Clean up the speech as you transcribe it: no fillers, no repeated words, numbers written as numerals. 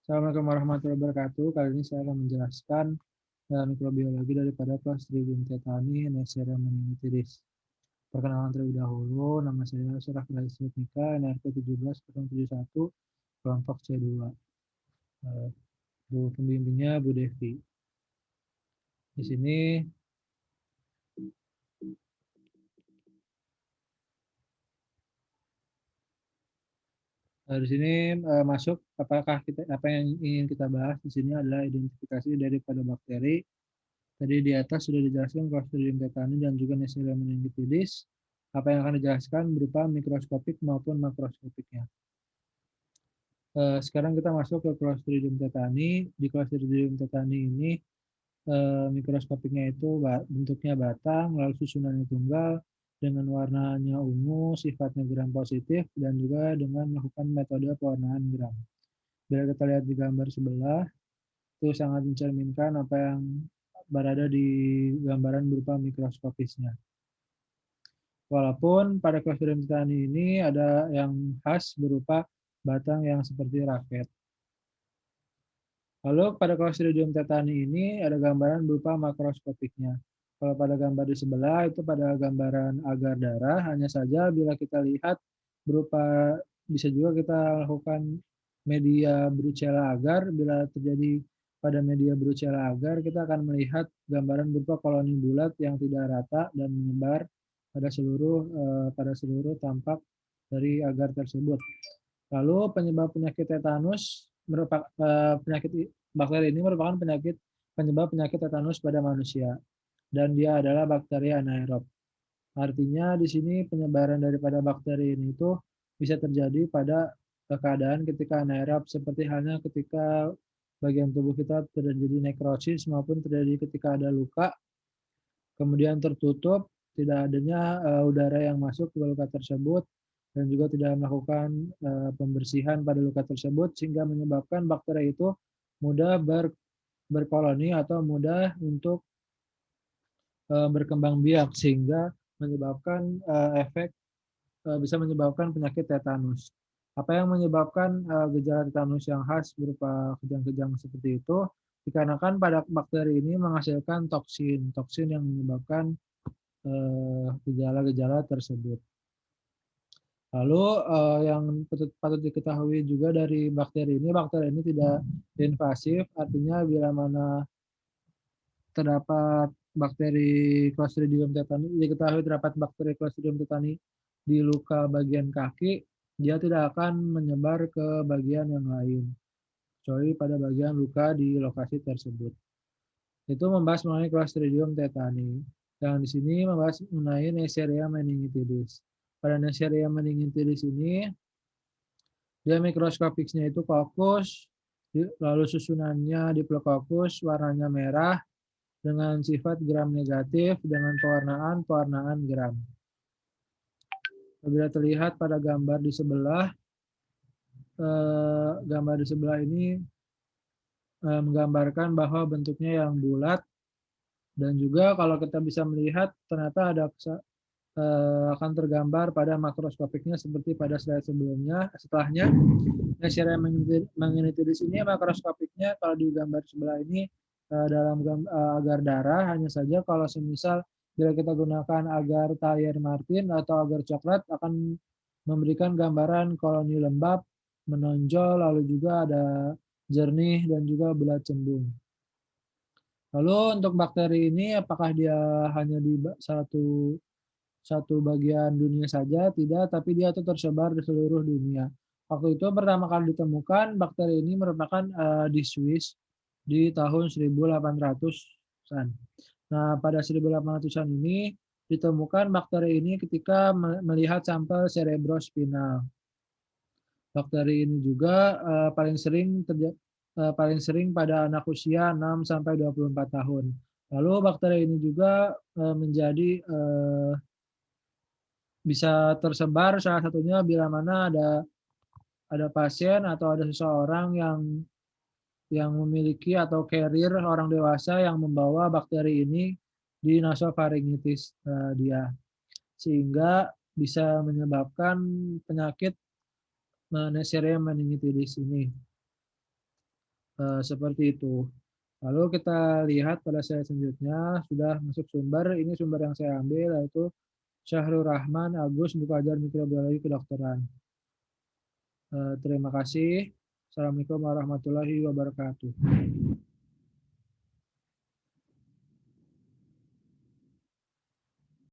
Assalamualaikum warahmatullahi wabarakatuh. Kali ini saya akan menjelaskan mikrobiologi daripada Clostridium tetani, Neisseria meningitidis. Perkenalan terlebih dahulu, nama saya Surah Nika, NRP 17071, kelompok C2. Bu pembimbingnya Bu Devi. Di sini masuk apa yang ingin kita bahas di sini adalah identifikasi daripada bakteri. Tadi di atas sudah dijelaskan Clostridium tetani dan juga Neisseria meningitidis. Apa yang akan dijelaskan berupa mikroskopik maupun makroskopiknya. Sekarang kita masuk ke Clostridium tetani. Di Clostridium tetani ini mikroskopiknya itu bentuknya batang, lalu susunannya tunggal, dengan warnanya ungu, sifatnya gram positif, dan juga dengan melakukan metode pewarnaan gram. Bila kita lihat di gambar sebelah, itu sangat mencerminkan apa yang berada di gambaran berupa mikroskopisnya. Walaupun pada Clostridium tetani ini ada yang khas berupa batang yang seperti raket. Lalu pada Clostridium tetani ini ada gambaran berupa makroskopiknya. Kalau pada gambar di sebelah itu pada gambaran agar darah, hanya saja bila kita lihat berupa bisa juga kita lakukan media Brucella agar. Bila terjadi pada media Brucella agar, kita akan melihat gambaran berupa koloni bulat yang tidak rata dan menyebar pada seluruh tampak dari agar tersebut. Lalu penyebab tetanus merupakan penyakit bakteri ini merupakan penyebab penyakit tetanus pada manusia dan dia adalah bakteri anaerob. Artinya di sini penyebaran daripada bakteri ini itu bisa terjadi pada keadaan ketika anaerob seperti halnya ketika bagian tubuh kita terjadi nekrosis maupun terjadi ketika ada luka kemudian tertutup, tidak adanya udara yang masuk ke luka tersebut, dan juga tidak melakukan pembersihan pada luka tersebut, sehingga menyebabkan bakteri itu mudah berkoloni atau mudah untuk berkembang biak, sehingga menyebabkan bisa menyebabkan penyakit tetanus. Apa yang menyebabkan gejala tetanus yang khas berupa kejang-kejang seperti itu? Dikarenakan pada bakteri ini menghasilkan toksin yang menyebabkan gejala-gejala tersebut. Lalu yang patut diketahui juga dari bakteri ini tidak invasif, artinya bila mana terdapat bakteri Clostridium tetani, diketahui terdapat bakteri Clostridium tetani di luka bagian kaki, dia tidak akan menyebar ke bagian yang lain, kecuali pada bagian luka di lokasi tersebut. Itu membahas mengenai Clostridium tetani. Dan di sini membahas mengenai Neisseria meningitidis. Pada Neisseria meningitidis ini, dia mikroskopisnya itu kokus, lalu susunannya diplococcus, warnanya merah, dengan sifat gram negatif, dengan pewarnaan gram. Bila terlihat pada gambar di sebelah ini menggambarkan bahwa bentuknya yang bulat, dan juga kalau kita bisa melihat ternyata ada akan tergambar pada makroskopiknya seperti pada slide sebelumnya. Setelahnya, Neisseria meningitidis ini makroskopiknya kalau di gambar sebelah ini dalam agar darah, hanya saja kalau semisal bila kita gunakan agar Thayer Martin atau agar coklat akan memberikan gambaran koloni lembab, menonjol, lalu juga ada jernih dan juga bulat cembung. Lalu untuk bakteri ini apakah dia hanya di satu bagian dunia saja? Tidak, tapi dia itu tersebar di seluruh dunia. Waktu itu pertama kali ditemukan bakteri ini merupakan di Swiss di tahun 1800-an. Nah, pada 1800-an ini ditemukan bakteri ini ketika melihat sampel cerebrospinal. Bakteri ini juga paling sering pada anak usia 6 sampai 24 tahun. Lalu bakteri ini juga menjadi bisa tersebar salah satunya bila mana ada pasien atau ada seseorang yang memiliki atau carrier orang dewasa yang membawa bakteri ini di nasofaringitis dia, sehingga bisa menyebabkan penyakit Neisseria meningitidis ini. Seperti itu. Lalu kita lihat pada slide selanjutnya, sudah masuk sumber, ini sumber yang saya ambil, yaitu Syahrul Rahman Agus Buku Ajar Mikrobiologi Kedokteran. Terima kasih. Assalamualaikum warahmatullahi wabarakatuh.